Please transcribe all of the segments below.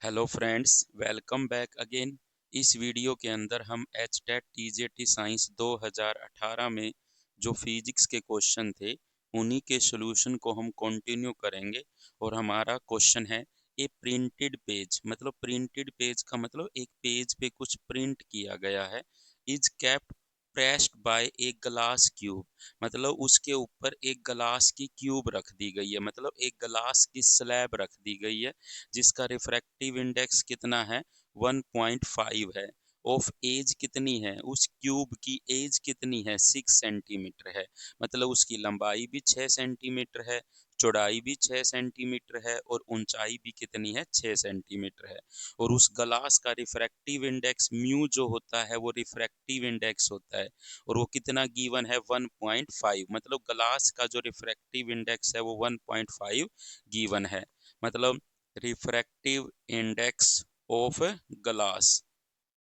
Hello friends, welcome back again. इस video के अंदर हम एचटेट टीजेटी साइंस 2018 में जो फिजिक्स के क्वेश्चन थे उन्हीं के सॉल्यूशन को हम कंटिन्यू करेंगे। और हमारा क्वेश्चन है ए प्रिंटेड पेज। मतलब प्रिंटेड पेज का मतलब एक पेज पे कुछ प्रिंट किया गया है। Is kept pressed by a glass cube. मतलब उसके ऊपर एक ग्लास की क्यूब रख दी गई है, मतलब एक ग्लास की स्लैब रख दी गई है जिसका रिफ्रैक्टिव इंडेक्स कितना है 1.5 है। ऑफ एज कितनी है, उस क्यूब की एज कितनी है 6 सेंटीमीटर है। मतलब उसकी लंबाई भी 6 सेंटीमीटर है, चौड़ाई भी 6 सेंटीमीटर है और ऊंचाई भी कितनी है 6 सेंटीमीटर है। और उस ग्लास का रिफ्रैक्टिव इंडेक्स म्यू जो होता है वो रिफ्रैक्टिव इंडेक्स होता है और वो कितना गिवन है 1.5। मतलब ग्लास का जो रिफ्रैक्टिव इंडेक्स है वो 1.5 गिवन है। मतलब रिफ्रैक्टिव इंडेक्स ऑफ ग्लास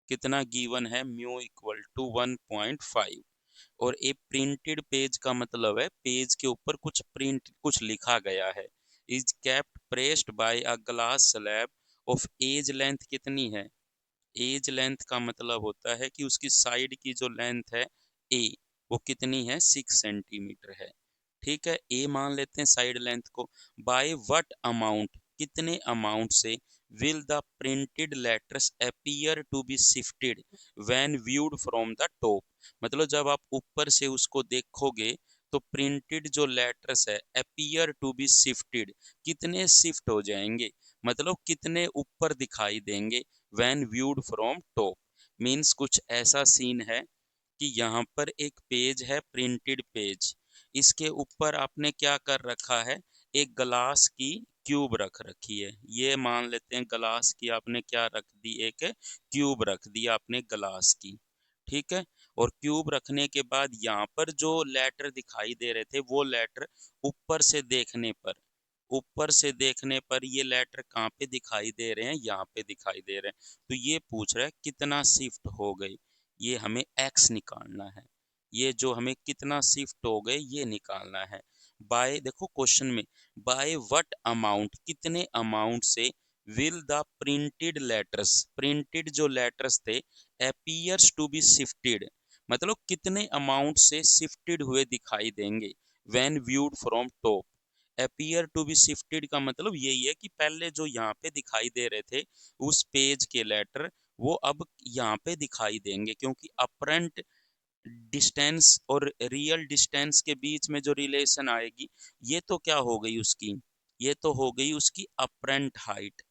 कितना गिवन है म्यू इक्वल टू 1.5। और ए प्रिंटेड पेज का मतलब है पेज के ऊपर कुछ प्रिंट कुछ लिखा गया है। Is kept pressed by a glass slab of edge length कितनी है। एज लेंथ का मतलब होता है कि उसकी साइड की जो लेंथ है ए वो कितनी है 6 सेंटीमीटर है। ठीक है, ए मान लेते हैं साइड लेंथ को। बाय व्हाट अमाउंट, कितने अमाउंट से will the printed letters appear to be shifted when viewed from the top. मतलब जब आप ऊपर से उसको देखोगे तो प्रिंटेड जो लेटर्स है अपीयर टू बी शिफ्टेड कितने शिफ्ट हो जाएंगे, मतलब कितने ऊपर दिखाई देंगे when viewed from top. Means कुछ ऐसा सीन है कि यहाँ पर एक पेज है प्रिंटेड पेज, इसके ऊपर आपने क्या कर रखा है एक ग्लास की क्यूब रख रखी है। ये मान लेते हैं ग्लास की आपने क्या रख दी, एक क्यूब रख दी आपने ग्लास की। ठीक है, और क्यूब रखने के बाद यहाँ पर जो लेटर दिखाई दे रहे थे वो लेटर ऊपर से देखने पर, ऊपर से देखने पर ये लेटर कहाँ पे दिखाई दे रहे हैं, यहाँ पे दिखाई दे रहे हैं। तो ये पूछ रहा है कितना शिफ्ट हो गई, ये हमें एक्स निकालना है। ये जो हमें कितना शिफ्ट हो गए ये निकालना है। बाय, देखो क्वेश्चन में बाय व्हाट अमाउंट, कितने अमाउंट से will the printed letters, printed जो लेटर्स थे अपीयर्स टू बी शिफ्टेड, मतलब कितने अमाउंट से शिफ्टेड हुए दिखाई देंगे when viewed from top. Appear to be shifted का मतलब यही है कि पहले जो यहाँ पे दिखाई दे रहे थे उस पेज के लेटर वो अब यहाँ पे दिखाई देंगे, क्योंकि अपरेंट डिस्टेंस और रियल डिस्टेंस के बीच में जो रिलेशन आएगी ये तो क्या हो गई उसकी, ये तो हो गई उसकी अपरेंट हाइट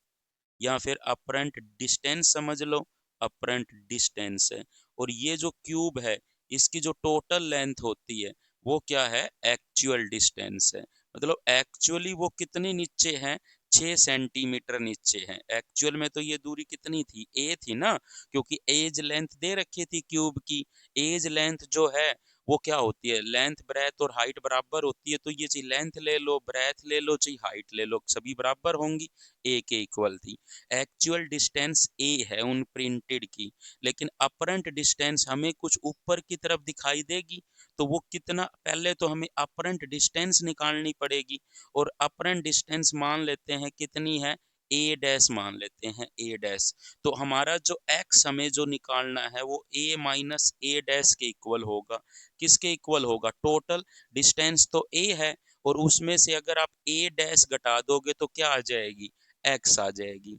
या फिर अपरेंट डिस्टेंस समझ लो, अपरेंट डिस्टेंस है। और ये जो क्यूब है इसकी जो टोटल लेंथ होती है वो क्या है एक्चुअल डिस्टेंस है। मतलब एक्चुअली वो कितनी नीचे है 6 सेंटीमीटर नीचे है। एक्चुअल में तो ये दूरी कितनी थी ए थी ना, क्योंकि एज लेंथ दे रखी थी क्यूब की। एज लेंथ जो है वो क्या होती है, लेंथ ब्रेथ और हाइट बराबर होती है। तो ये चाहिए लेंथ ले लो ब्रेथ ले लो चाहे हाइट ले लो सभी बराबर होंगी, ए के इक्वल थी। एक्चुअल डिस्टेंस ए है उन प्रिंटेड की, लेकिन अपरेंट डिस्टेंस हमें कुछ ऊपर की तरफ दिखाई देगी। तो वो कितना, पहले तो हमें अपरेंट डिस्टेंस निकालनी पड़ेगी। और अपरेंट डिस्टेंस मान लेते हैं कितनी है ए डैश मान लेते हैं ए डैश। तो हमारा जो एक्स हमें जो निकालना है वो ए माइनस ए डैश के इक्वल होगा। किसके इक्वल होगा, टोटल डिस्टेंस तो ए है और उसमें से अगर आप ए डैश घटा दोगे तो क्या आ जाएगी एक्स आ जाएगी।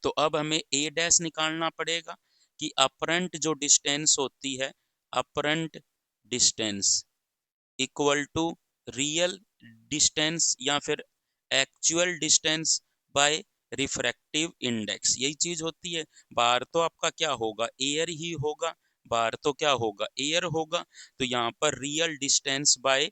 तो अब हमें ए डैश निकालना पड़ेगा कि अपरंट जो डिस्टेंस होती है, apparent distance equal to real distance या फिर actual distance by refractive index, यही चीज होती है। बार तो आपका क्या होगा एयर ही होगा, बार तो क्या होगा एयर होगा। तो यहाँ पर real distance by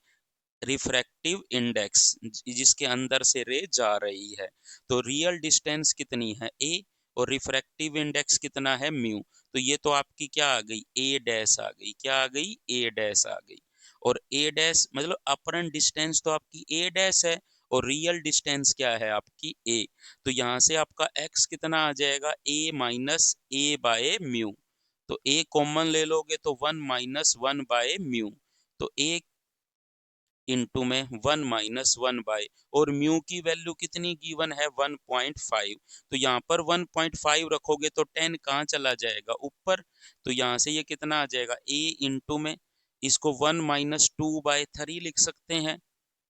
refractive index जिसके अंदर से रे जा रही है। तो रियल डिस्टेंस कितनी है ए और रिफ्रैक्टिव इंडेक्स कितना है म्यू। तो ये तो आपकी क्या आ गई ए डैश आ गई, क्या आ गई ए डैश आ गई। और ए डैश मतलब अपरंट डिस्टेंस तो आपकी ए डैश है और रियल डिस्टेंस क्या है आपकी ए। तो यहाँ से आपका एक्स कितना आ जाएगा ए माइनस ए बाय म्यू। तो ए कॉमन ले लोगे तो 1 माइनस 1 बाय म्यू। तो ए इंटू में 1 माइनस 1 बाय, और म्यू की वैल्यू कितनी गिवन है 1.5, तो यहाँ पर 1.5 रखोगे तो 10 कहाँ चला जाएगा ऊपर, तो यहाँ से ये कितना आ जाएगा a इंटू में, इसको 1 माइनस 2/3 लिख सकते हैं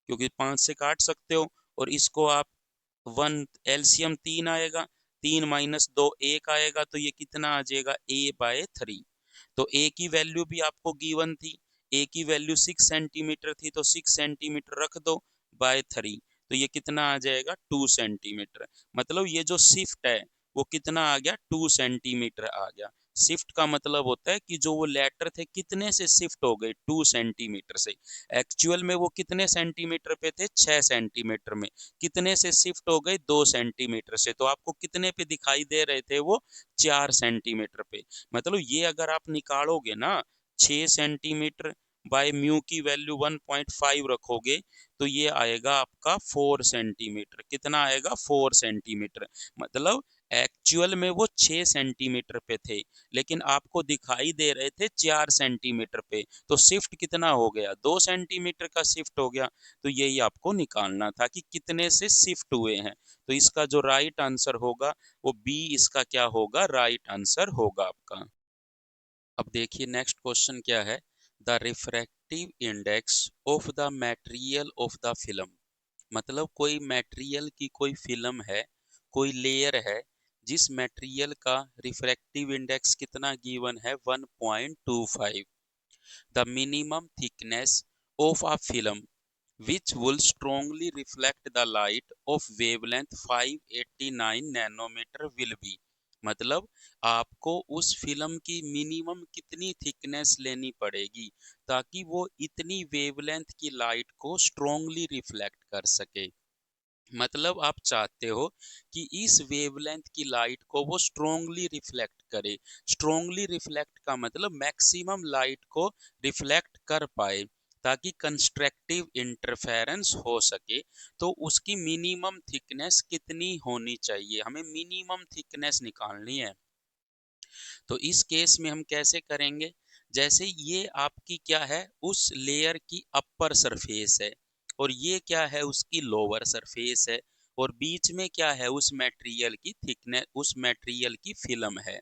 क्योंकि 5 से काट सकते हो, और इसको आप 1 एलसीएम 3 आएगा, 3 माइनस 2 1 आएगा, तो ये कितना आ जाएगा a/3। तो ए की वैल्यू भी आपको गिवन थी, ए की वैल्यू 6 सेंटीमीटर थी, तो 6 सेंटीमीटर रख दो बाय 3, तो ये कितना आ जाएगा 2 सेंटीमीटर। मतलब ये जो शिफ्ट है वो कितना आ गया 2 सेंटीमीटर आ गया। शिफ्ट का मतलब होता है कि जो वो लेटर थे कितने से शिफ्ट हो गए 2 सेंटीमीटर से। एक्चुअल में वो कितने सेंटीमीटर पे थे 6 सेंटीमीटर में, कितने से शिफ्ट हो गए 2 सेंटीमीटर से, तो आपको कितने पे दिखाई दे रहे थे वो 4 सेंटीमीटर पे। मतलब ये अगर आप निकालोगे ना 6 सेंटीमीटर बाय म्यू की वैल्यू 1.5 रखोगे तो ये आएगा आपका 4 सेंटीमीटर। कितना आएगा 4 सेंटीमीटर। मतलब एक्चुअल में वो 6 सेंटीमीटर पे थे लेकिन आपको दिखाई दे रहे थे 4 सेंटीमीटर पे, तो शिफ्ट कितना हो गया 2 सेंटीमीटर का शिफ्ट हो गया। तो यही आपको निकालना था कि कितने से शिफ्ट हुए हैं। तो इसका जो राइट आंसर होगा वो बी इसका क्या होगा राइट आंसर होगा आपका। अब देखिए नेक्स्ट क्वेश्चन क्या है, the refractive index of the material of the film. मतलब कोई मटेरियल की कोई फिल्म है, कोई लेयर है जिस मटेरियल का रिफ्रैक्टिव इंडेक्स कितना गिवन है 1.25। The minimum thickness of a film which will strongly reflect the light of wavelength 589 nanometre will be। मतलब आपको उस फिल्म की मिनिमम कितनी थिकनेस लेनी पड़ेगी ताकि वो इतनी वेवलेंथ की लाइट को स्ट्रोंगली रिफ्लेक्ट कर सके। मतलब आप चाहते हो कि इस वेवलेंथ की लाइट को वो स्ट्रोंगली रिफ्लेक्ट करे। स्ट्रोंगली रिफ्लेक्ट का मतलब मैक्सिमम लाइट को रिफ्लेक्ट कर पाए ताकि कंस्ट्रक्टिव इंटरफेरेंस हो सके। तो उसकी मिनिमम थिकनेस कितनी होनी चाहिए, हमें मिनिमम थिकनेस निकालनी है। तो इस केस में हम कैसे करेंगे, जैसे ये आपकी क्या है उस लेयर की अपर सरफेस है और ये क्या है उसकी लोअर सरफेस है, और बीच में क्या है उस मटेरियल की थिकनेस, उस मटेरियल की फिल्म है।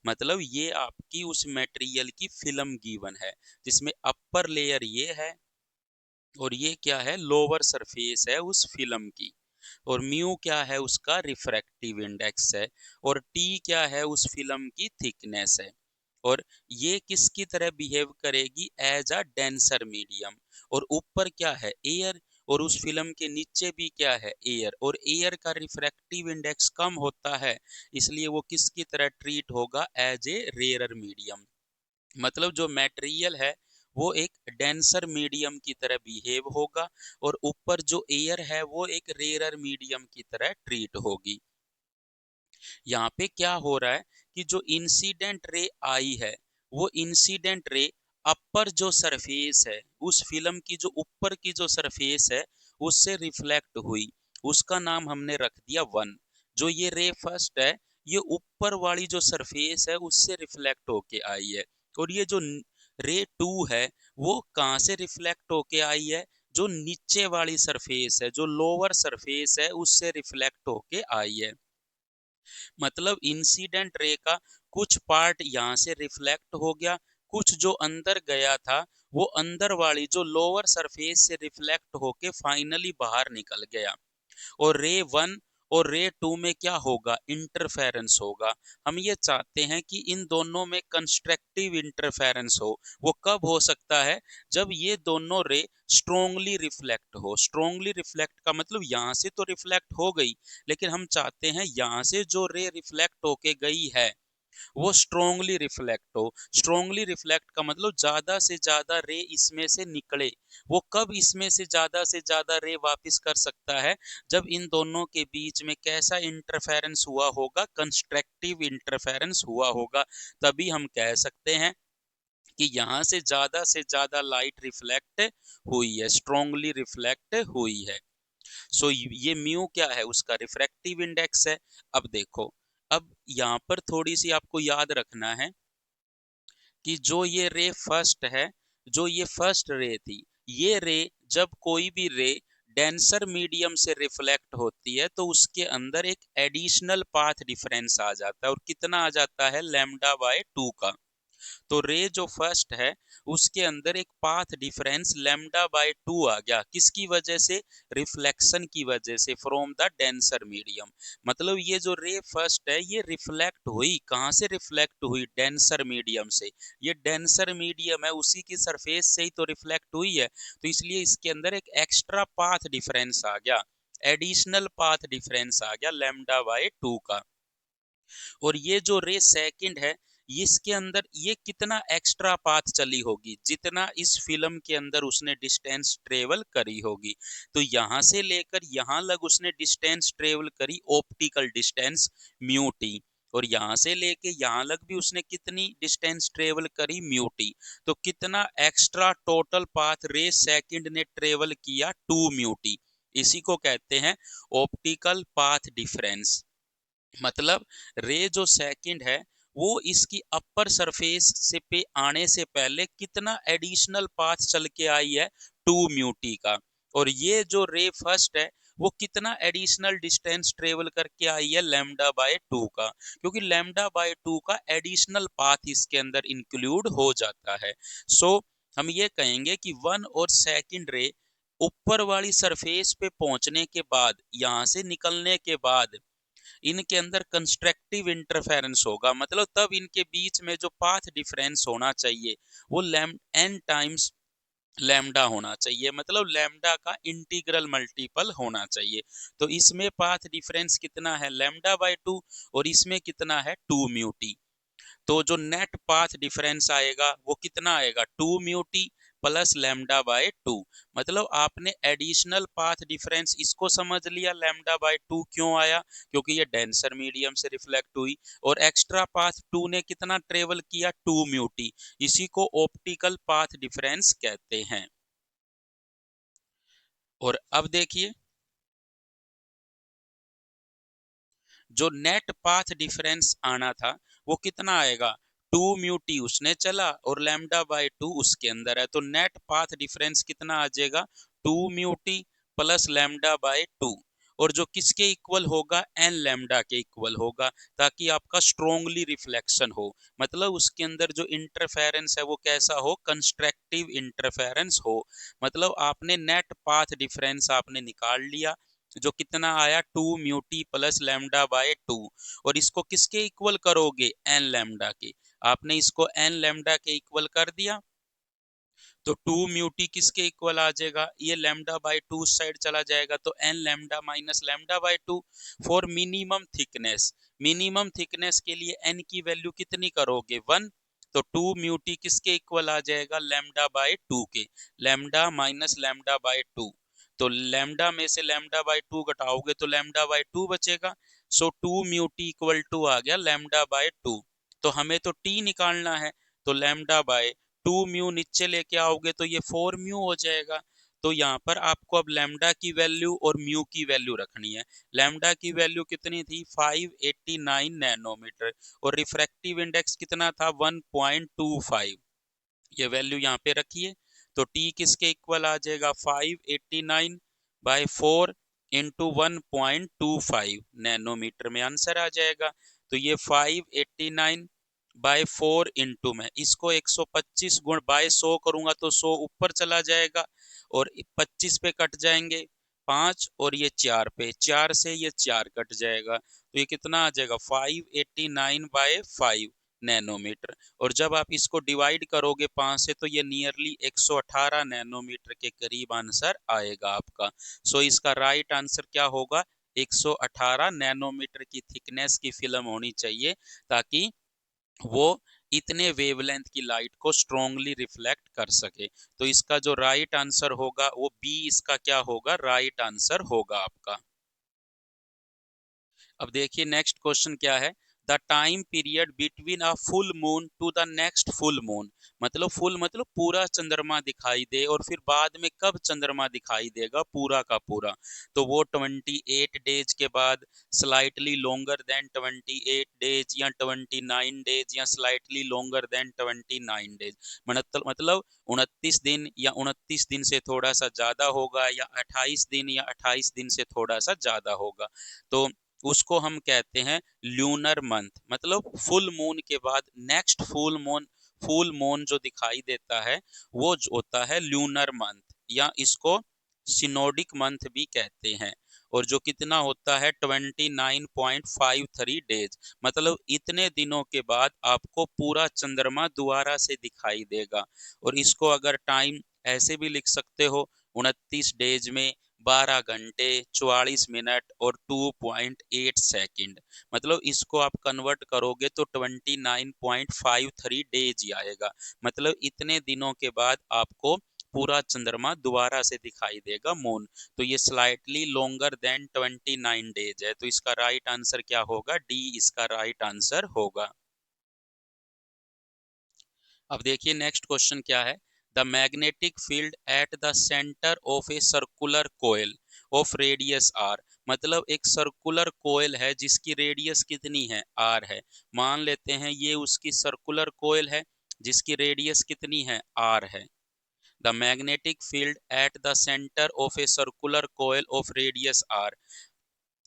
मतलब ये आपकी उस मटेरियल की फिल्म गिवन है जिसमें अपर लेयर ये है और ये क्या है लोअर सरफेस है उस फिल्म की, और म्यू क्या है उसका रिफ्रैक्टिव इंडेक्स है, और टी क्या है उस फिल्म की थिकनेस है। और ये किसकी तरह बिहेव करेगी एज अ डेंसर मीडियम, और ऊपर क्या है एयर, और उस फिल्म के नीचे भी क्या है एयर, और एयर का रिफ्रैक्टिव इंडेक्स कम होता है इसलिए वो किसकी तरह ट्रीट होगा एज ए रेयर मीडियम। मतलब जो मटेरियल है वो एक डेंसर मीडियम की तरह बिहेव होगा और ऊपर जो एयर है वो एक रेयर मीडियम की तरह ट्रीट होगी। यहाँ पे क्या हो रहा है कि जो इंसिडेंट रे आई है वो इंसिडेंट रे अपर जो सरफेस है उस फिल्म की जो ऊपर की जो सरफेस है उससे रिफ्लेक्ट हुई, उसका नाम हमने रख दिया 1। जो ये रे फर्स्ट है ये ऊपर वाली जो सरफेस है उससे रिफ्लेक्ट होके आई है, और ये जो रे 2 है वो कहाँ से रिफ्लेक्ट होके आई है, जो नीचे वाली सरफेस है जो लोअर सरफेस है उससे रिफ्लेक्ट होके आई है। मतलब इंसिडेंट रे का कुछ पार्ट यहाँ से रिफ्लेक्ट हो गया, कुछ जो अंदर गया था वो अंदर वाली जो लोअर सरफेस से रिफ्लेक्ट होके फाइनली बाहर निकल गया। और रे 1 और रे 2 में क्या होगा इंटरफेरेंस होगा। हम ये चाहते हैं कि इन दोनों में कंस्ट्रक्टिव इंटरफेरेंस हो। वो कब हो सकता है, जब ये दोनों रे स्ट्रोंगली रिफ्लेक्ट हो। स्ट्रोंगली रिफ्लेक्ट का मतलब यहाँ से तो रिफ्लेक्ट हो गई लेकिन हम चाहते हैं यहाँ से जो रे रिफ्लेक्ट होके गई है वो स्ट्रोंगली रिफ्लेक्ट हो। स्ट्रोंगली रिफ्लेक्ट का मतलब ज्यादा से ज्यादा रे इसमें से निकले। वो कब इसमें से ज्यादा रे वापस कर सकता है, जब इन दोनों के बीच में कैसा इंटरफेरेंस हुआ होगा कंस्ट्रक्टिव इंटरफेरेंस हुआ होगा। तभी हम कह सकते हैं कि यहाँ से ज्यादा लाइट रिफ्लेक्ट हुई है, स्ट्रोंगली रिफ्लेक्ट हुई है। सो ये म्यू क्या है उसका रिफ्रैक्टिव इंडेक्स है। अब देखो, अब यहाँ पर थोड़ी सी आपको याद रखना है कि जो ये रे फर्स्ट है, जो ये फर्स्ट रे थी ये रे, जब कोई भी रे डेंसर मीडियम से रिफ्लेक्ट होती है तो उसके अंदर एक एडिशनल पाथ डिफरेंस आ जाता है, और कितना आ जाता है, लैम्डा बाय 2 का। तो रे जो फर्स्ट है उसके अंदर एक पाथ डिफरेंस लैम्डा बाय 2 आ गया, किसकी वजह से, रिफ्लेक्शन की वजह से, फ्रॉम द डेंसर मीडियम। मतलब ये जो रे फर्स्ट है ये रिफ्लेक्ट हुई, कहां से रिफ्लेक्ट हुई, डेंसर मीडियम से। ये डेंसर मीडियम है, उसी की सरफेस से ही तो रिफ्लेक्ट हुई है, तो इसलिए इसके अंदर एक एक्स्ट्रा पाथ डिफरेंस आ गया, एडिशनल पाथ डिफरेंस आ गया लैम्डा बाय 2 का। और ये जो रे सेकंड है, इसके अंदर ये कितना एक्स्ट्रा पाथ चली होगी, जितना इस फिल्म के अंदर उसने डिस्टेंस ट्रेवल करी होगी। तो यहां से लेकर यहां लग उसने डिस्टेंस ट्रेवल करी, ऑप्टिकल डिस्टेंस म्यू टी। और यहां से लेके यहां लग भी उसने कितनी डिस्टेंस ट्रेवल करी, म्यू टी। तो कितना एक्स्ट्रा टोटल पाथ रे सेकंड ने ट्रेवल किया, 2 म्यू टी। इसी को कहते हैं ऑप्टिकल पाथ डिफरेंस। मतलब रे जो सेकंड है वो इसकी अपर सरफेस से पे आने से पहले कितना एडिशनल पाथ चल के आई है, 2 म्यू टी का। और ये जो रे फर्स्ट है वो कितना एडिशनल डिस्टेंस ट्रेवल करके आई है, लैम्डा बाय 2 का, क्योंकि लैम्डा बाय 2 का एडिशनल पाथ इसके अंदर इंक्लूड हो जाता है। सो हम ये कहेंगे कि वन और सेकंड रे ऊपर वाली सरफेस पे पहुंचने के बाद, यहां से निकलने के बाद इनके अंदर कंस्ट्रक्टिव इंटरफेरेंस होगा, मतलब तब इनके बीच में जो पाथ डिफरेंस होना चाहिए वो एन टाइम्स लैम्डा होना चाहिए, मतलब लैम्डा का इंटीग्रल मल्टीपल होना चाहिए। तो इसमें पाथ डिफरेंस कितना है, लैम्डा बाय 2, और इसमें कितना है, 2 म्यू टी। तो जो नेट पाथ डिफरेंस आएगा वो कितना आएगा, 2 mu T plus lambda by 2। मतलब आपने एडिशनल पाथ डिफरेंस इसको समझ लिया, लैम्डा बाय 2 क्यों आया, क्योंकि ये डेंसर मीडियम से रिफ्लेक्ट हुई। और एक्स्ट्रा पाथ 2 ने कितना ट्रेवल किया, 2 म्यू टी। इसी को ऑप्टिकल पाथ डिफरेंस कहते हैं। और अब देखिए जो नेट पाथ डिफरेंस आना था वो कितना आएगा, 2 म्यू टी उसने चला और लैम्डा बाय 2 उसके अंदर है, तो नेट पाथ डिफरेंस कितना आ जाएगा, 2 mu T plus lambda by 2। और जो किसके इक्वल होगा, एन लैम्डा के इक्वल होगा, ताकि आपका स्ट्रोंगली रिफ्लेक्शन हो, मतलब उसके अंदर जो इंटरफेरेंस है वो कैसा हो, कंस्ट्रक्टिव इंटरफेरेंस हो। मतलब आपने नेट पाथ डिफरेंस आपने निकाल लिया, जो कितना आया, 2 mu T plus lambda by 2। और इसको किसके इक्वल करोगे, एन लैम्डा के। आपने इसको एन लैम्डा के इक्वल कर दिया, तो 2 म्यू टी किसके इक्वल आ जाएगा, ये लैम्डा बाय 2 साइड चला जाएगा, तो N lambda minus lambda by 2। For minimum thickness, minimum thickness के लिए एन की वैल्यू कितनी करोगे, 1। तो 2 म्यू टी किसके इक्वल आ जाएगा, लैम्डा बाय 2 के, लैम्डा माइनस लैम्डा बाय 2। तो लैम्डा में से लैम्डा बाय 2 घटाओगे तो लैम्डा बाय 2 बचेगा। सो 2 म्यू टी इक्वल टू आ गया लैम्डा बाय 2। तो हमें तो टी निकालना है, तो लैम्डा बाय 2 म्यू नीचे लेके आओगे तो ये 4 म्यू हो जाएगा। तो यहाँ पर आपको अब लैम्डा की वैल्यू और म्यू की वैल्यू रखनी है। लैम्डा की वैल्यू कितनी थी, 589 नैनोमीटर, और रिफ्रैक्टिव इंडेक्स कितना था, 1.25। ये वैल्यू यहाँ पे रखिए, तो टी किसके इक्वल आ जाएगा, 589 बाय 4 इंटू 1.25 नैनोमीटर में आंसर आ जाएगा। तो ये 589 बाय 4 इंटू में इसको 125 गुण बाय 100 करूंगा तो 100 ऊपर चला जाएगा, और 25 पे कट जाएंगे 5, और ये 4 पे, 4 से ये 4 कट जाएगा, तो ये कितना आ जाएगा, 589 बाय 5 नैनोमीटर। और जब आप इसको डिवाइड करोगे 5 से तो ये नियरली 118 नैनोमीटर के करीब आंसर आएगा आपका। सो इसका राइट आंसर क्या होगा, 118 नैनोमीटर की थिकनेस की फिल्म होनी चाहिए, ताकि वो इतने वेवलेंथ की लाइट को स्ट्रोंगली रिफ्लेक्ट कर सके। तो इसका जो राइट आंसर होगा वो बी, इसका क्या होगा, राइट आंसर होगा आपका। अब देखिए नेक्स्ट क्वेश्चन क्या है, the time period between a full moon to the next full moon. मतलब फुल मतलब पूरा चंद्रमा दिखाई दे, और फिर बाद में कब चंद्रमा दिखाई देगा पूरा का पूरा, तो वो 28 डेज के बाद, स्लाइटली लॉन्गर देन 28 डेज, या 29 डेज, या स्लाइटली लॉन्गर देन 29 डेज। मतलब 29 दिन या 29 दिन से थोड़ा सा ज्यादा होगा, या 28 दिन या 28 दिन से थोड़ा सा ज्यादा होगा, तो उसको हम कहते हैं ल्यूनर मंथ। मतलब फुल मून के बाद नेक्स्ट फुल मून जो दिखाई देता है वो जो होता है ल्यूनर मंथ, या इसको सिनोडिक मंथ भी कहते हैं। और जो कितना होता है 29.53 डेज। मतलब इतने दिनों के बाद आपको पूरा चंद्रमा दोबारा से दिखाई देगा। और इसको अगर टाइम ऐसे भी लिख सकते हो, 29 डेज में 12 घंटे 44 मिनट और 2.8 सेकंड। मतलब इसको आप कन्वर्ट करोगे तो 29.53 डेज ही आएगा। मतलब इतने दिनों के बाद आपको पूरा चंद्रमा दोबारा से दिखाई देगा मून। तो ये स्लाइटली लॉन्गर देन 29 डेज है, तो इसका राइट आंसर क्या होगा? डी इसका राइट आंसर होगा। अब देखिए नेक्स्ट क्वेश्चन क्या है। The magnetic field at the centre of a circular coil of radius R. मतलब एक सर्कुलर कोयल है जिसकी रेडियस कितनी है? आर है। मान लेते हैं ये उसकी सर्कुलर कोयल है जिसकी रेडियस कितनी है? आर है। The magnetic field at the centre of a circular coil of radius R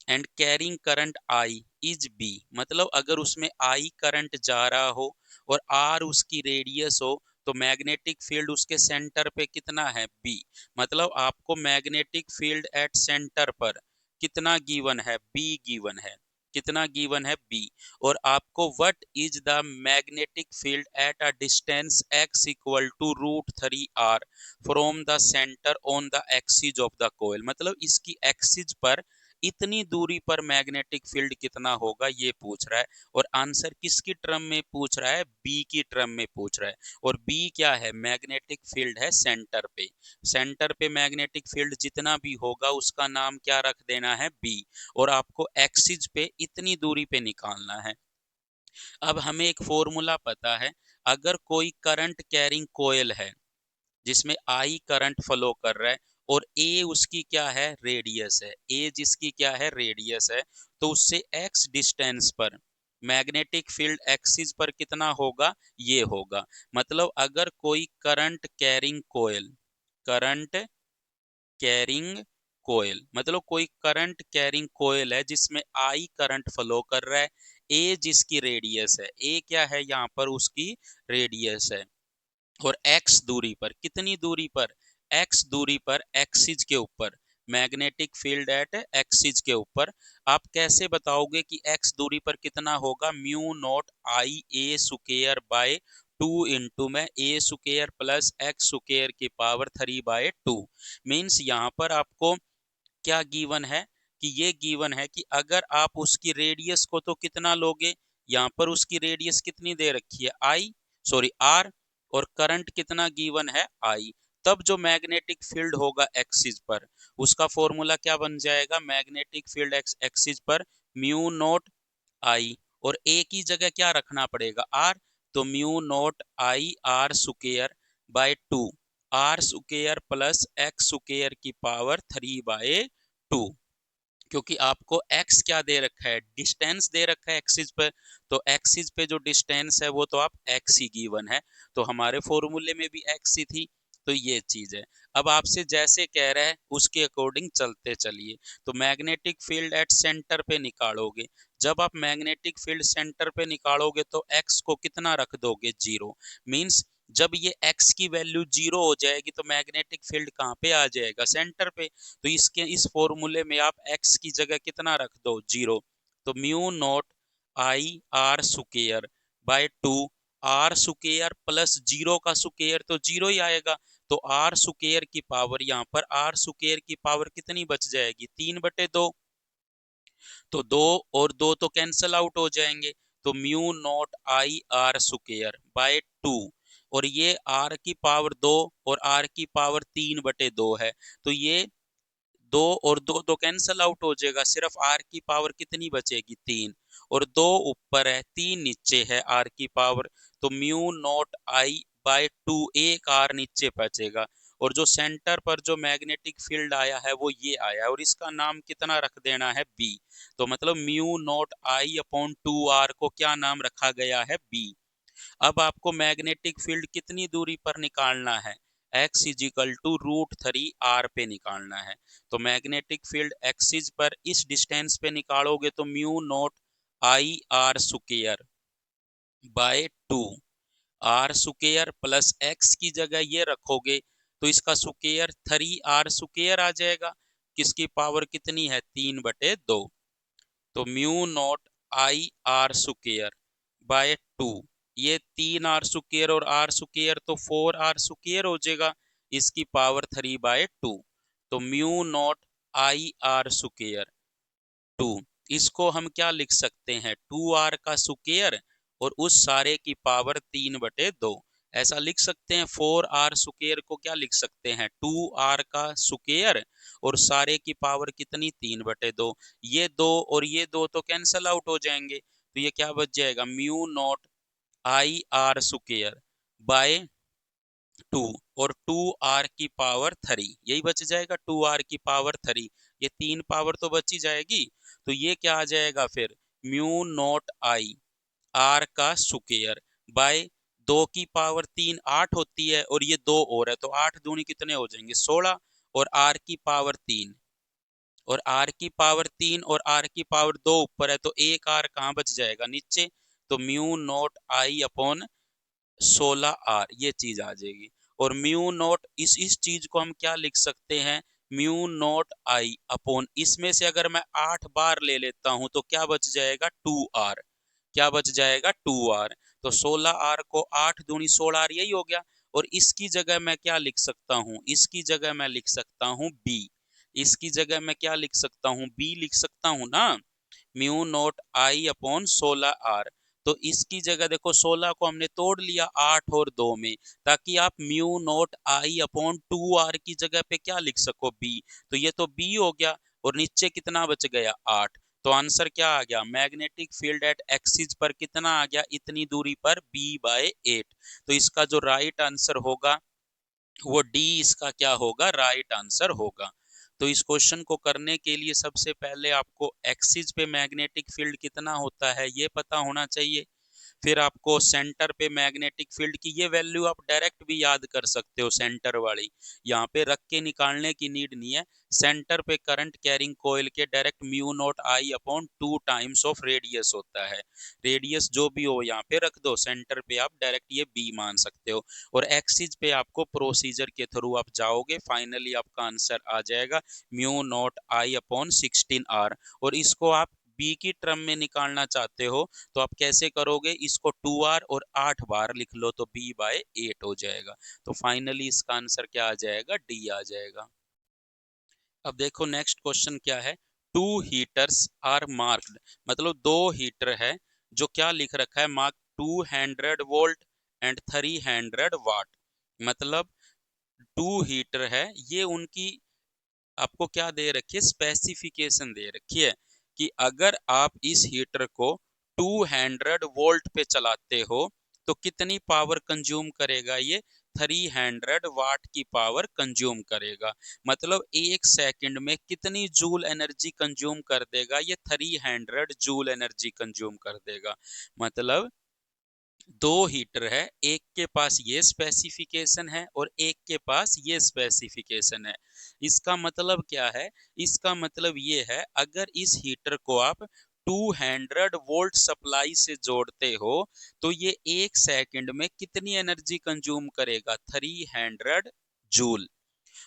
and carrying current I is B. मतलब अगर उसमें आई करंट जा रहा हो और आर उसकी रेडियस हो, तो मैग्नेटिक फील्ड उसके सेंटर पे कितना है? बी। मतलब आपको मैग्नेटिक फील्ड एट सेंटर पर कितना गिवन है? बी गिवन है। कितना गिवन है? बी। और आपको what is the magnetic field at a distance x equal to √3r from the centre on the axis of the coil. मतलब इसकी एक्सिस पर इतनी दूरी पर मैग्नेटिक फील्ड कितना होगा ये पूछ रहा है। और आंसर किसकी टर्म में पूछ रहा है? बी की टर्म में पूछ रहा है। और बी क्या है? मैग्नेटिक फील्ड है सेंटर पे। सेंटर पे मैग्नेटिक फील्ड जितना भी होगा उसका नाम क्या रख देना है? बी। और आपको एक्सिस पे इतनी दूरी पे निकालना है। अब हमें एक फॉर्मूला पता है। अगर कोई करंट कैरिंग कोयल है जिसमें आई करंट फ्लो कर रहा है, और ए उसकी क्या है? रेडियस है। ए जिसकी क्या है? रेडियस है। तो उससे एक्स डिस्टेंस पर मैग्नेटिक फील्ड एक्सिस पर कितना होगा? ये होगा। मतलब अगर कोई करंट कैरिंग कोयल मतलब कोई करंट कैरिंग कोयल है जिसमें आई करंट फ्लो कर रहा है, ए जिसकी रेडियस है, ए क्या है यहाँ पर? उसकी रेडियस है। और x दूरी पर, कितनी दूरी पर? x दूरी पर एक्सिस के ऊपर, मैग्नेटिक फील्ड एट एक्सिस के ऊपर। आप कैसे बताओगे कि x दूरी पर कितना होगा? Mu naught I A square by 2 into में ए स्क्वायर प्लस एक्स स्क्वायर की पावर 3/2। मीन्स यहाँ पर आपको क्या गिवन है? कि ये गिवन है कि अगर आप उसकी रेडियस को तो कितना लोगे? यहाँ पर उसकी रेडियस कितनी दे रखी है? आई, सॉरी आर। और करंट कितना गिवन है? आई। तब जो मैग्नेटिक फील्ड होगा एक्सिस पर, उसका फॉर्मूला क्या बन जाएगा? मैग्नेटिक फील्ड एक्सिस पर म्यू नॉट आई, और ए की जगह क्या रखना पड़ेगा? आर। तो mu naught I R square by 2, R square plus X square की पावर 3/2। क्योंकि आपको x क्या दे रखा है? डिस्टेंस दे रखा है एक्सिस पे। तो एक्सिस पे जो डिस्टेंस है वो तो आप x ही गिवन है। तो हमारे फॉर्मूले में भी x ही थी। तो ये चीज है। अब आपसे जैसे कह रहा है उसके अकॉर्डिंग चलते चलिए। तो मैग्नेटिक फील्ड एट सेंटर पे निकालोगे। जब आप मैग्नेटिक फील्ड सेंटर पे निकालोगे तो x को कितना रख दोगे? 0। मीन्स जब ये x की वैल्यू 0 हो जाएगी तो मैग्नेटिक फील्ड कहाँ पे आ जाएगा? सेंटर पे। तो इसके इस फॉर्मूले में आप x की जगह कितना रख दो? 0। तो mu naught I R square by 2, R square plus 0 का स्क्वायर तो 0 ही आएगा। तो आर स्क्वायर की पावर, यहाँ पर आर स्क्वायर की पावर कितनी बच जाएगी? 3/2। तो 2 और 2 तो कैंसल आउट हो जाएंगे। तो mu naught I R square by 2, और ये r की पावर 2 और r की पावर 3/2 है। तो ये दो और दो तो कैंसल आउट हो जाएगा, सिर्फ आर की पावर कितनी बचेगी 3, और दो ऊपर है 3 नीचे है आर की पावर, तो म्यू नॉट आई बाय 2, एक आर नीचे बचेगा। और जो सेंटर पर जो मैग्नेटिक फील्ड आया है वो ये आया है, और इसका नाम कितना रख देना है बी। तो मतलब mu naught I upon 2 R को क्या नाम रखा गया है बी। अब आपको मैग्नेटिक फील्ड कितनी दूरी पर निकालना है, x इजिकल टू √3 r पे निकालना है। तो मैग्नेटिक फील्ड एक्सिस पर इस डिस्टेंस पे निकालोगे तो mu naught I R square by 2, R square plus X की जगह ये रखोगे तो इसका स्क्वायर 3r स्क्वायर आ जाएगा, किसकी पावर कितनी है 3/2। तो mu naught I R square by 2, ये 3r स्क्वायर और आर स्क्वायर तो 4r स्क्वायर हो जाएगा, इसकी पावर 3/2। तो mu naught I R square 2, इसको हम क्या लिख सकते हैं 2r का स्क्वायर और उस सारे की पावर 3/2, ऐसा लिख सकते हैं। 4r स्क्वायर को क्या लिख सकते हैं 2r का स्क्वायर और सारे की पावर कितनी 3/2, ये दो और ये दो तो कैंसल आउट हो जाएंगे, तो ये क्या बच जाएगा mu naught I R square by 2 और 2r की पावर 3, यही बच जाएगा 2r की पावर 3, ये 3 पावर तो बच ही जाएगी। तो ये क्या आ जाएगा फिर म्यू नॉट आई आर का स्क्वायर बाय 2 की पावर 3 8 होती है और ये दो और है तो 8 दूनी कितने हो जाएंगे 16, और आर की पावर 3, और आर की पावर 3 और आर की पावर 2 ऊपर है तो एक आर कहाँ बच जाएगा नीचे, तो mu naught I upon 16r ये चीज आ जाएगी। और म्यू नॉट इस चीज को हम क्या लिख सकते हैं म्यू नॉट आई अपॉन, इसमें से अगर मैं 8 बार ले लेता हूं तो क्या बच जाएगा 2r, क्या बच जाएगा 2r। तो 16r को 8 दूनी 16r यही हो गया, और इसकी जगह मैं क्या लिख सकता हूँ, इसकी जगह मैं लिख सकता हूँ b, इसकी जगह मैं क्या लिख सकता हूँ b लिख सकता हूँ ना, mu naught I upon 16r। तो इसकी जगह देखो 16 को हमने तोड़ लिया 8 और 2 में, ताकि आप mu naught I upon 2r की जगह पे क्या लिख सको b, तो ये तो b हो गया, और नीचे कितना बच गया 8। तो आंसर क्या आ गया मैग्नेटिक फील्ड एट एक्सिस पर कितना आ गया इतनी दूरी पर b/8। तो इसका जो राइट आंसर होगा वो डी इसका क्या होगा राइट आंसर होगा। तो इस क्वेश्चन को करने के लिए सबसे पहले आपको एक्सिस पे मैग्नेटिक फील्ड कितना होता है ये पता होना चाहिए, फिर आपको सेंटर पे मैग्नेटिक फील्ड की ये वैल्यू आप डायरेक्ट भी याद कर सकते हो सेंटर वाली, यहाँ पे रख के निकालने की नीड नहीं है। सेंटर पे करंट कैरिंग कॉइल के direct mu naught I upon 2 times of radius होता है, रेडियस जो भी हो यहाँ पे रख दो, सेंटर पे आप डायरेक्ट ये बी मान सकते हो। और एक्सिस पे आपको प्रोसीजर के थ्रू आप जाओगे, फाइनली आपका आंसर आ जाएगा mu naught I upon 16r। और इसको आप बी की टर्म में निकालना चाहते हो तो आप कैसे करोगे, इसको 2r और 8 बार लिख लो तो b/8 हो जाएगा। तो फाइनली इसका आंसर क्या आ जाएगा डी आ जाएगा। अब देखो नेक्स्ट क्वेश्चन क्या है, टू हीटर्स आर मार्क्ड, मतलब दो हीटर है जो क्या लिख रखा है मार्क 200 वोल्ट एंड 300 वाट, मतलब टू हीटर है, ये उनकी आपको क्या दे रखी है स्पेसिफिकेशन दे रखी है कि अगर आप इस हीटर को 200 वोल्ट पे चलाते हो तो कितनी पावर कंज्यूम करेगा ये 300 वाट की पावर कंज्यूम करेगा, मतलब एक सेकंड में कितनी जूल एनर्जी कंज्यूम कर देगा ये 300 जूल एनर्जी कंज्यूम कर देगा। मतलब दो हीटर है, एक के पास ये स्पेसिफिकेशन है और एक के पास ये स्पेसिफिकेशन है। इसका मतलब क्या है, इसका मतलब ये है अगर इस हीटर को आप 200 वोल्ट सप्लाई से जोड़ते हो तो ये एक सेकंड में कितनी एनर्जी कंज्यूम करेगा 300 जूल।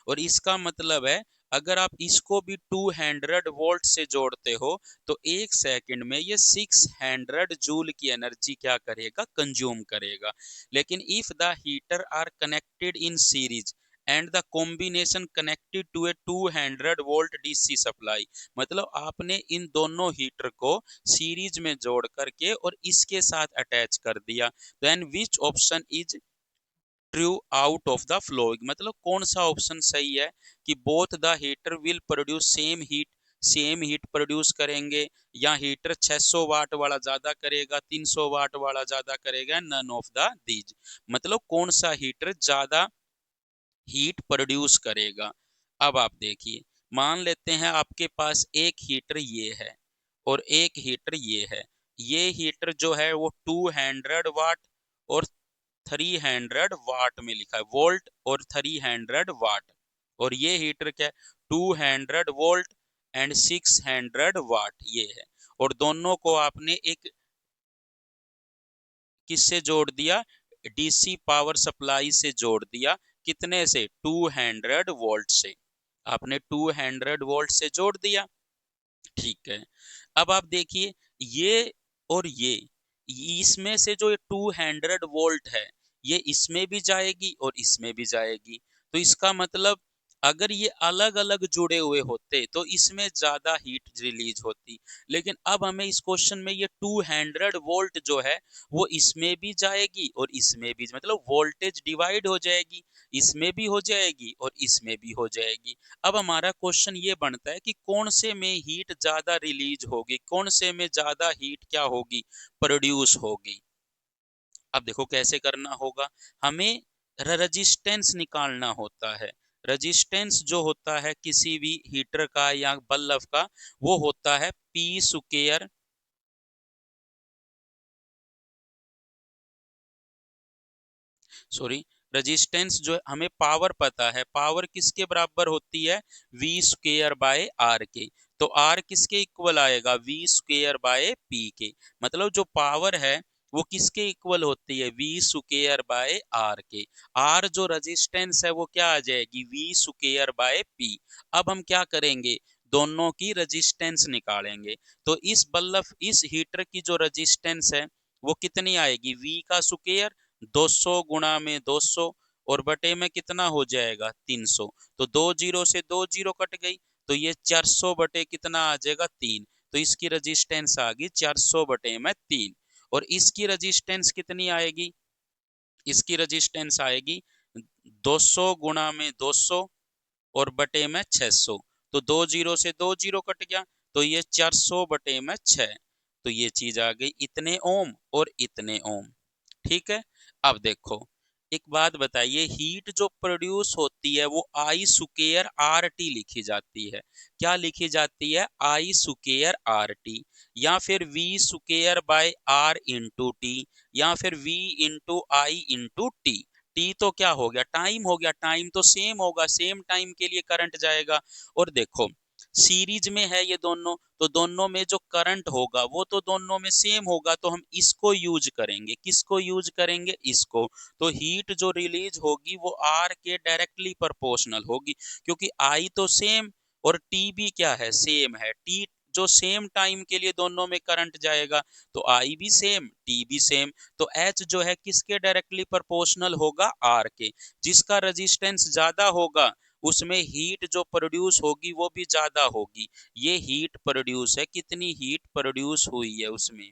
और इसका मतलब है अगर आप इसको भी 200 वोल्ट से जोड़ते हो तो एक सेकंड में ये 600 जूल की एनर्जी क्या करेगा कंज्यूम करेगा। लेकिन if the heater are connected in series and the combination connected to a 200 volt DC supply, मतलब आपने इन दोनों हीटर को सीरीज में जोड़ करके और इसके साथ अटैच कर दिया, then which option is true out of the flowing, मतलब कौन सा ऑप्शन सही है कि both the heater will produce same heat produce करेंगे, या हीटर 600 वाट वाला ज्यादा करेगा, 300 वाट वाला ज्यादा करेगा, नन ऑफ द दीज, मतलब कौन सा हीटर ज्यादा हीट प्रोड्यूस करेगा। अब आप देखिए, मान लेते हैं आपके पास एक हीटर ये है और एक हीटर ये है। ये हीटर जो है वो 200 वाट और 300 वाट में लिखा है, वोल्ट और 300 वाट, और ये हीटर क्या है, 200 वोल्ट एंड 600 वाट ये है। और दोनों को आपने एक किससे जोड़ दिया, डीसी पावर सप्लाई से जोड़ दिया, कितने से, 200 वोल्ट से, आपने 200 वोल्ट से जोड़ दिया। ठीक है, अब आप देखिए, ये और ये, इसमें से जो 200 वोल्ट है ये इसमें भी जाएगी और इसमें भी जाएगी, तो इसका मतलब अगर ये अलग अलग जुड़े हुए होते तो इसमें ज्यादा हीट रिलीज होती। लेकिन अब हमें इस क्वेश्चन में ये 200 वोल्ट जो है वो इसमें भी जाएगी और इसमें भी, मतलब वोल्टेज डिवाइड हो जाएगी, इसमें भी हो जाएगी और इसमें भी हो जाएगी। अब हमारा क्वेश्चन ये बनता है कि कौन से में हीट ज्यादा रिलीज होगी, कौन से में ज्यादा हीट क्या होगी, प्रोड्यूस होगी। अब देखो कैसे करना होगा, हमें रेजिस्टेंस निकालना होता है। रेजिस्टेंस जो होता है किसी भी हीटर का या बल्ब का, वो होता है पी स्क्वायर, सॉरी, रेजिस्टेंस जो है, हमें पावर पता है, पावर किसके बराबर होती है, वी स्क्वेयर बाय आर के। तो आर किसके इक्वल आएगा, वी स्क्वेयर बाय पी के, मतलब जो पावर है वो किसके इक्वल होती है, वी स्क्वेयर बाय आर के। आर जो रेजिस्टेंस है वो क्या आ जाएगी, वी स्क्वेयर बाय पी। अब हम क्या करेंगे, दोनों की रेजिस्टेंस निकालेंगे। तो इस हीटर की जो रेजिस्टेंस है वो कितनी आएगी, वी का स्क्वेयर, 200 गुणा में 200 और बटे में कितना हो जाएगा, 300। तो दो जीरो से दो जीरो कट गई, तो ये 400 बटे कितना आ जाएगा, 3। तो इसकी रेजिस्टेंस आ गई 400 बटे में 3। और इसकी रेजिस्टेंस कितनी आएगी, इसकी रेजिस्टेंस आएगी 200 गुणा में 200 और बटे में 600। तो दो जीरो से दो जीरो कट गया, तो ये 400 बटे में 6। तो ये चीज आ गई इतने ओम और इतने ओम। ठीक है, अब देखो एक बात बताइए, हीट जो प्रोड्यूस होती है वो आई स्क्वेयर आर टी लिखी जाती है, क्या लिखी जाती है, आई स्क्वेयर आर टी, या फिर V square by R into T, या फिर V into I into T. T तो क्या हो गया, टाइम हो गया, टाइम तो सेम होगा, सेम टाइम के लिए करंट जाएगा। और देखो सीरीज में है ये दोनों, तो दोनों में जो करंट होगा वो तो दोनों में सेम होगा, तो हम इसको यूज करेंगे, किसको यूज करेंगे, इसको। तो हीट जो रिलीज होगी वो आर के डायरेक्टली प्रोपोर्शनल होगी, क्योंकि आई तो सेम और टी भी क्या है, सेम है। टी जो सेम टाइम के लिए दोनों में करंट जाएगा, तो आई भी सेम, टी भी सेम। तो एच जो है किसके डायरेक्टली प्रोपोर्शनल होगा, आर के। जिसका रेजिस्टेंस ज्यादा होगा उसमें हीट जो प्रोड्यूस होगी वो भी ज्यादा होगी। ये हीट प्रोड्यूस है, कितनी हीट प्रोड्यूस हुई है उसमें,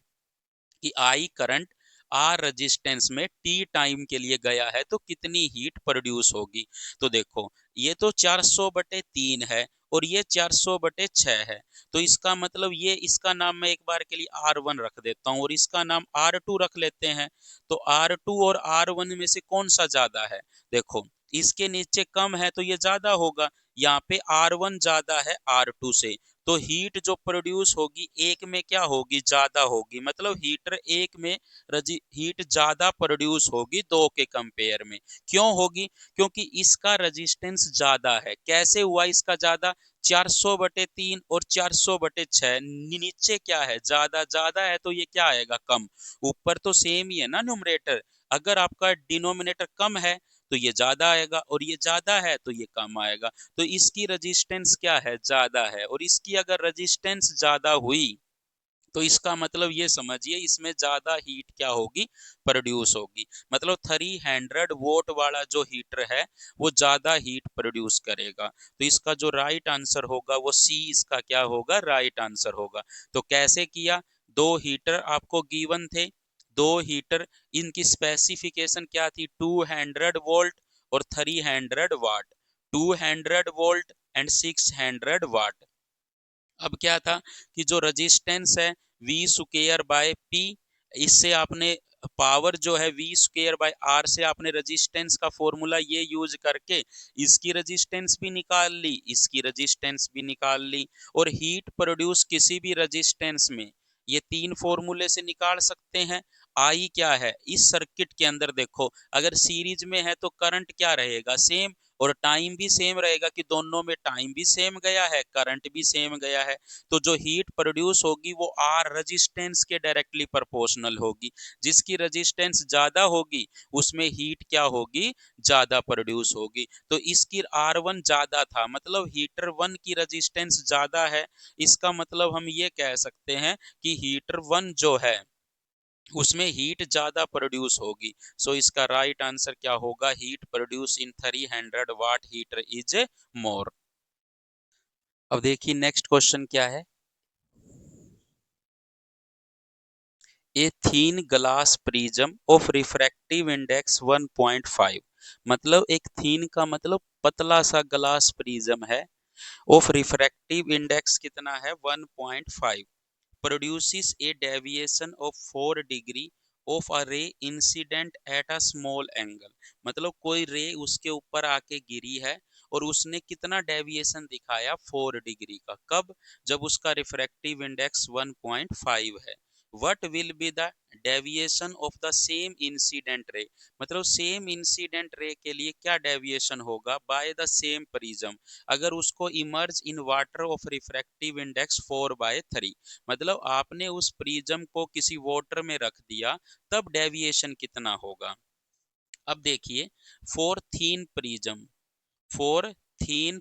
कि आई करंट आर रेजिस्टेंस में टी टाइम के लिए गया है तो कितनी हीट प्रोड्यूस होगी। तो देखो ये तो 400 बटे 3 है और ये 400 बटे 6 है, तो इसका मतलब ये, इसका नाम मैं एक बार के लिए R1 रख देता हूं और इसका नाम R2 रख लेते हैं। तो R2 और R1 में से कौन सा ज्यादा है, देखो इसके नीचे कम है तो ये ज्यादा होगा, यहाँ पे R1 ज्यादा है R2 से। तो हीट जो प्रोड्यूस होगी एक में क्या होगी, ज्यादा होगी, मतलब हीटर एक में हीट ज्यादा प्रोड्यूस होगी दो के कंपेयर में। क्यों होगी, क्योंकि इसका रेजिस्टेंस ज्यादा है। कैसे हुआ इसका ज्यादा, 400 बटे 3 और 400 बटे 6, नीचे क्या है, ज्यादा, ज्यादा है तो ये क्या आएगा, कम। ऊपर तो सेम ही है ना न्यूमरेटर, अगर आपका डिनोमिनेटर कम है तो ये ज्यादा आएगा और ये ज्यादा है तो ये कम आएगा। तो इसकी रेजिस्टेंस क्या है, ज्यादा है, और इसकी अगर रेजिस्टेंस ज्यादा हुई तो इसका मतलब ये समझिए इसमें ज्यादा हीट क्या होगी, प्रोड्यूस होगी। मतलब 300 वोट वाला जो हीटर है वो ज्यादा हीट प्रोड्यूस करेगा। तो इसका जो राइट आंसर होगा वो सी, इसका क्या होगा, राइट आंसर होगा। तो कैसे किया, दो हीटर आपको गिवन थे, दो हीटर, इनकी स्पेसिफिकेशन क्या थी, 200 वोल्ट और 300 वाट, 200 वोल्ट एंड 600 वाट। अब क्या था कि जो रजिस्टेंस है वी स्क्वायर बाय पी, इससे आपने पावर जो है वी स्क्वायर बाय आर से आपने रजिस्टेंस का फॉर्मूला ये यूज करके इसकी रजिस्टेंस भी निकाल ली, इसकी रजिस्टेंस भी निकाल ली। और हीट प्रोड्यूस किसी भी रजिस्टेंस में ये तीन फॉर्मूले से निकाल सकते हैं। आई क्या है इस सर्किट के अंदर, देखो अगर सीरीज में है तो करंट क्या रहेगा, सेम, और टाइम भी सेम रहेगा कि दोनों में टाइम भी सेम गया है, करंट भी सेम गया है। तो जो हीट प्रोड्यूस होगी वो आर रेजिस्टेंस के डायरेक्टली प्रोपोर्शनल होगी। जिसकी रेजिस्टेंस ज्यादा होगी उसमें हीट क्या होगी, ज्यादा प्रोड्यूस होगी। तो इसकी R1 ज्यादा था, मतलब हीटर 1 की रेजिस्टेंस ज्यादा है। इसका मतलब हम ये कह सकते हैं कि हीटर 1 जो है उसमें हीट ज्यादा प्रोड्यूस होगी। सो इसका राइट आंसर क्या होगा, heat produce in 300 watt heater is more. अब देखिए नेक्स्ट क्वेश्चन क्या है, a thin glass prism of refractive index 1.5, मतलब एक थीन का मतलब पतला सा ग्लास प्रिज्म है, ऑफ रिफ्रैक्टिव इंडेक्स कितना है 1.5, produces a deviation of 4 degree of a ray incident at a small angle, मतलब कोई रे उसके ऊपर आके गिरी है और उसने कितना डेविएशन दिखाया 4 डिग्री का, कब, जब उसका रिफ्रैक्टिव इंडेक्स 1.5 है। What will be the deviation of the same incident ray, मतलब सेम इंसिडेंट रे के लिए क्या डेविएशन होगा बाय द सेम प्रिज्म, अगर उसको emerge in water of refractive index 4/3, मतलब आपने उस प्रिज्म को किसी वाटर में रख दिया तब डेविएशन कितना होगा। अब देखिए four thin prism, four thin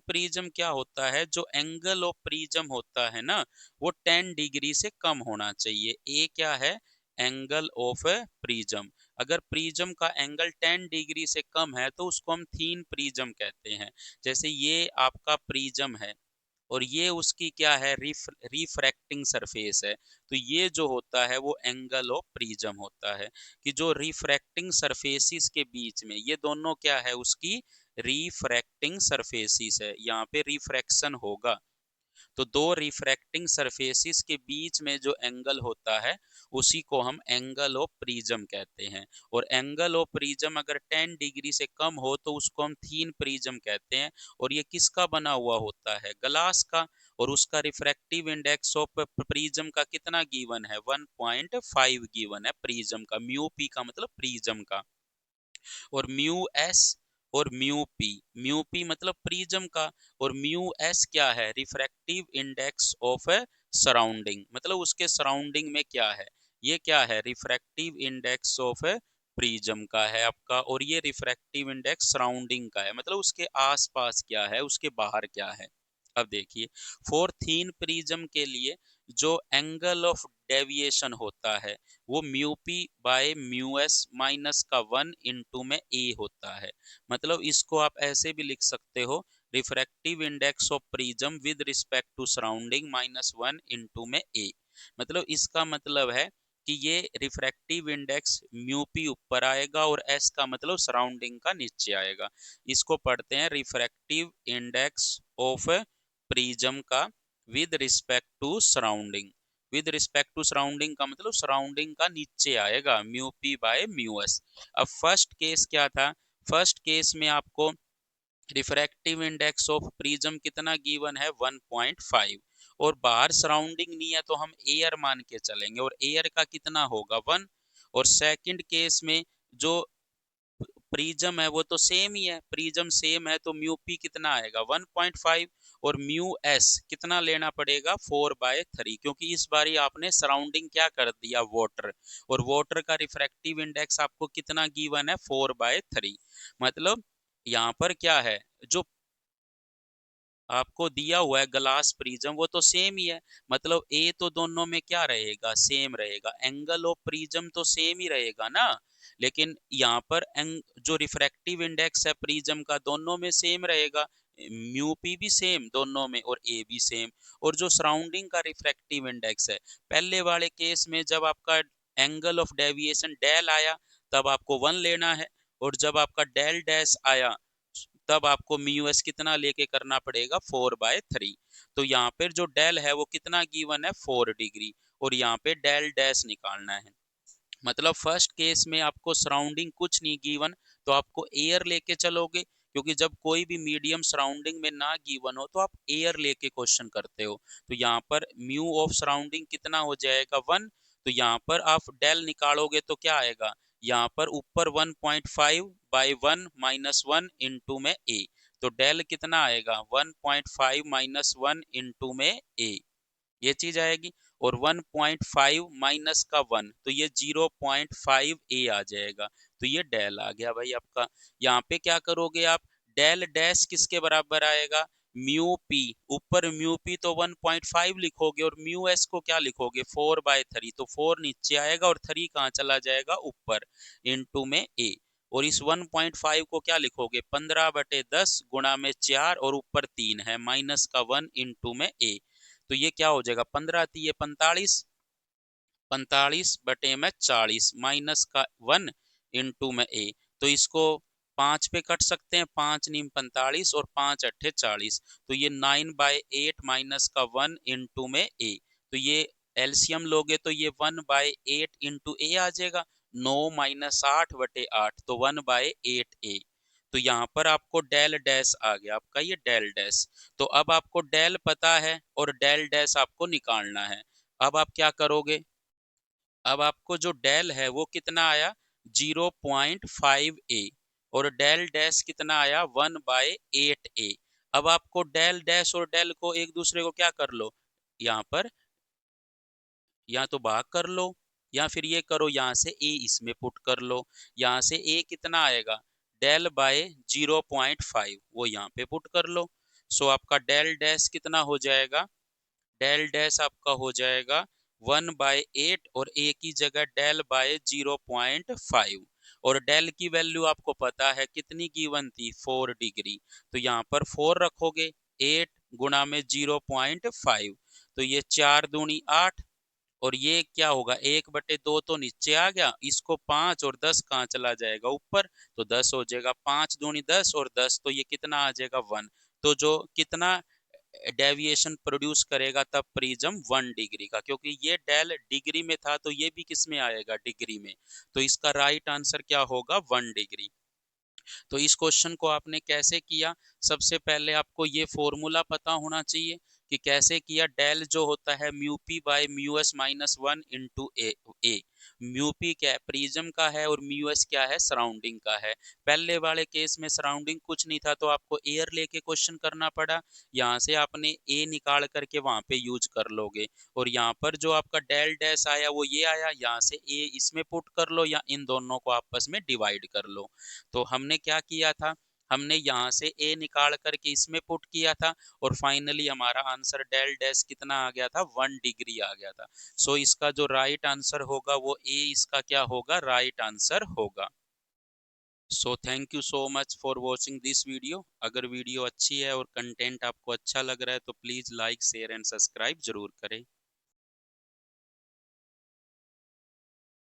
prism क्या होता है, जो एंगल ऑफ प्रिज्म होता है ना वो 10 डिग्री से कम होना चाहिए। ए क्या है, एंगल ऑफ प्रिज्म, अगर प्रिज्म का एंगल 10 डिग्री से कम है तो उसको हम थीन प्रिज्म कहते हैं। जैसे ये आपका प्रिज्म है और ये उसकी क्या है, रिफ्रैक्टिंग सरफेस है, तो ये जो होता है वो एंगल ऑफ प्रिज्म होता है। कि जो रिफ्रैक्टिंग सरफेसिस के बीच में, ये दोनों क्या है उसकी रिफ्रैक्टिंग सरफेसिस है, यहाँ पे रिफ्रैक्शन होगा। तो दो रिफ्रैक्टिंग सरफेसिस के बीच में जो एंगल होता है उसी को हम एंगल ऑफ प्रिज्म कहते हैं। और एंगल ऑफ प्रिज्म अगर 10 डिग्री से कम हो तो उसको हम थीन प्रिज्म कहते हैं। और ये किसका बना हुआ होता है, ग्लास का, और उसका रिफ्रैक्टिव इंडेक्स ऑफ प्रिज्म का कितना गिवन है 1.5 गिवन है प्रिज्म का, म्यू पी का मतलब प्रिज्म का। और म्यू एस और म्यू पी मतलब प्रिज्म का, और म्यू एस क्या है, रिफ्रैक्टिव इंडेक्स ऑफ सराउंडिंग, मतलब उसके सराउंडिंग में क्या है, ये क्या है रिफ्रैक्टिव इंडेक्स ऑफ प्रिज्म का है आपका, और ये रिफ्रैक्टिव इंडेक्स सराउंडिंग का है, मतलब उसके आसपास क्या है, उसके बाहर क्या है। अब देखिए फॉर थीन प्रिज्म के लिए जो एंगल ऑफ डेविएशन होता है वो mu P by mu S minus का 1 में ए होता है। मतलब इसको आप ऐसे भी लिख सकते हो, refractive index of prism with respect to surrounding -1 में ए। मतलब इसका मतलब है कि ये रिफ्रैक्टिव इंडेक्स म्यू पी ऊपर आएगा और एस का मतलब सराउंडिंग का नीचे आएगा। इसको पढ़ते हैं रिफ्रैक्टिव इंडेक्स ऑफ प्रिज्म का with respect to surrounding, with respect to surrounding का मतलब सराउंडिंग का नीचे आएगा mu P by mu S. अब फर्स्ट केस क्या था, फर्स्ट केस में आपको रिफ्रैक्टिव इंडेक्स ऑफ प्रिज्म कितना गिवन है 1.5, और बाहर सराउंडिंग नहीं है तो हम एयर मान के चलेंगे, और एयर का कितना होगा 1। और सेकंड केस में जो प्रिज्म है वो तो सेम ही है, प्रिज्म सेम है तो म्यू पी कितना आएगा 1.5, और म्यू एस कितना लेना पड़ेगा 4/3, क्योंकि इस बारी आपने सराउंडिंग क्या कर दिया वाटर, और वाटर का रिफ्रैक्टिव इंडेक्स आपको कितना गिवन है 4/3। मतलब यहाँ पर क्या है, जो आपको दिया हुआ है ग्लास प्रिज्म वो तो सेम ही है, मतलब ए तो दोनों में क्या रहेगा, सेम रहेगा, एंगल ऑफ प्रिज्म तो सेम ही रहेगा ना। लेकिन यहाँ पर जो रिफ्रैक्टिव इंडेक्स है प्रिज्म का दोनों में सेम रहेगा, म्यू पी भी सेम दोनों में और ए भी सेम। और जो सराउंडिंग का रिफ्रैक्टिव इंडेक्स है, पहले वाले केस में जब आपका एंगल ऑफ डेविएशन डेल आया तब आपको 1 लेना है, और जब आपका डेल डैश आया तब आपको म्यू एस कितना लेके करना पड़ेगा 4/3। तो यहाँ पर जो डेल है वो कितना गिवन है 4 डिग्री, और यहाँ पे डेल डैश निकालना है। मतलब फर्स्ट केस में आपको सराउंडिंग कुछ नहीं गिवन, तो आपको एयर लेके चलोगे, क्योंकि जब कोई भी मीडियम सराउंडिंग में ना गिवन हो तो आप एयर लेके क्वेश्चन करते हो। तो यहाँ पर म्यू ऑफ सराउंडिंग कितना हो जाएगा 1, तो यहाँ पर आप डेल निकालोगे तो क्या आएगा, यहाँ पर ऊपर 1.5/1 -1 इंटू में ए, तो डेल कितना आएगा 1.5 -1 इंटू में ए, ये चीज आएगी। और 1.5 माइनस का 1 तो ये 0.5 ए आ जाएगा, तो ये डेल आ गया भाई आपका। यहाँ पे क्या करोगे आप, डेल डैश किसके बराबर आएगा, म्यू पी, ऊपर म्यू पी तो 1.5 लिखोगे, और म्यू एस को क्या लिखोगे 4/3, तो 4 नीचे आएगा और 3 कहाँ चला जाएगा ऊपर, इनटू में ए। और इस 1.5 को क्या लिखोगे 15/10 गुणा में 4 और ऊपर 3 है माइनस का 1 इंटू में ए, तो ये क्या हो जाएगा 15 3 45, 45/40 माइनस का 1 इंटू में ए, तो इसको 5 पे कट सकते हैं, 5 नीम 45 और 5 अट्ठे 40, तो ये 9/8 माइनस का 1 इंटू में ए, तो ये एलसीएम लोगे तो ये 1/8 इंटू ए आ जाएगा, 9 - 8/8 तो 1/8 ए। तो यहाँ पर आपको डेल डैश आ गया आपका ये डेल डैश। तो अब आपको डेल पता है और डेल डैश आपको निकालना है। अब आप क्या करोगे, अब आपको जो डेल है वो कितना आया 0.5 ए, और डेल डैश कितना आया 1/8 ए। अब आपको डेल डैश और डेल को एक दूसरे को क्या कर लो, यहाँ पर या तो भाग कर लो, या फिर ये करो यहाँ से ए इसमें पुट कर लो। यहाँ से ए कितना आएगा डेल बाय 0.5 वो यहाँ पे पुट कर लो। सो आपका डेल डैश कितना हो जाएगा, डेल डैश आपका हो जाएगा 1/8, और ए की जगह डेल बाय 0.5, और डेल की वैल्यू आपको पता है कितनी गिवन थी 4 डिग्री, तो यहाँ पर 4 रखोगे, 8 गुणा में 0.5, तो ये 4 दूनी 8, और ये क्या होगा 1/2 तो नीचे आ गया, इसको 5 और 10 कहाँ चला जाएगा ऊपर, तो 10 हो जाएगा, 5 दूनी 10 और 10 तो ये कितना आ जाएगा 1। तो जो कितना डेविएशन प्रोड्यूस करेगा तब प्रिज्म 1 डिग्री का, क्योंकि ये डेल डिग्री में था तो ये भी किस में आएगा डिग्री में, तो इसका राइट आंसर क्या होगा 1 डिग्री। तो इस क्वेश्चन को आपने कैसे किया, सबसे पहले आपको ये फॉर्मूला पता होना चाहिए कि कैसे किया। डेल जो होता है mu P by mu S -1 into A. Mu P क्या है प्रिज्म का है, और म्यू एस क्या है सराउंडिंग का है। पहले वाले केस में सराउंडिंग कुछ नहीं था तो आपको एयर लेके क्वेश्चन करना पड़ा, यहाँ से आपने ए निकाल करके वहां पे यूज कर लोगे, और यहाँ पर जो आपका डेल डैश आया वो ये आया, यहाँ से ए इसमें पुट कर लो या इन दोनों को आपस में डिवाइड कर लो। तो हमने क्या किया था, हमने यहाँ से ए निकाल करके इसमें पुट किया था, और फाइनली हमारा आंसर डेल डैश कितना आ गया था 1 डिग्री आ गया था। सो इसका जो राइट आंसर होगा वो ए इसका क्या होगा राइट आंसर होगा। So thank you so much for watching this video. अगर वीडियो अच्छी है और कंटेंट आपको अच्छा लग रहा है तो please like share and subscribe जरूर करें।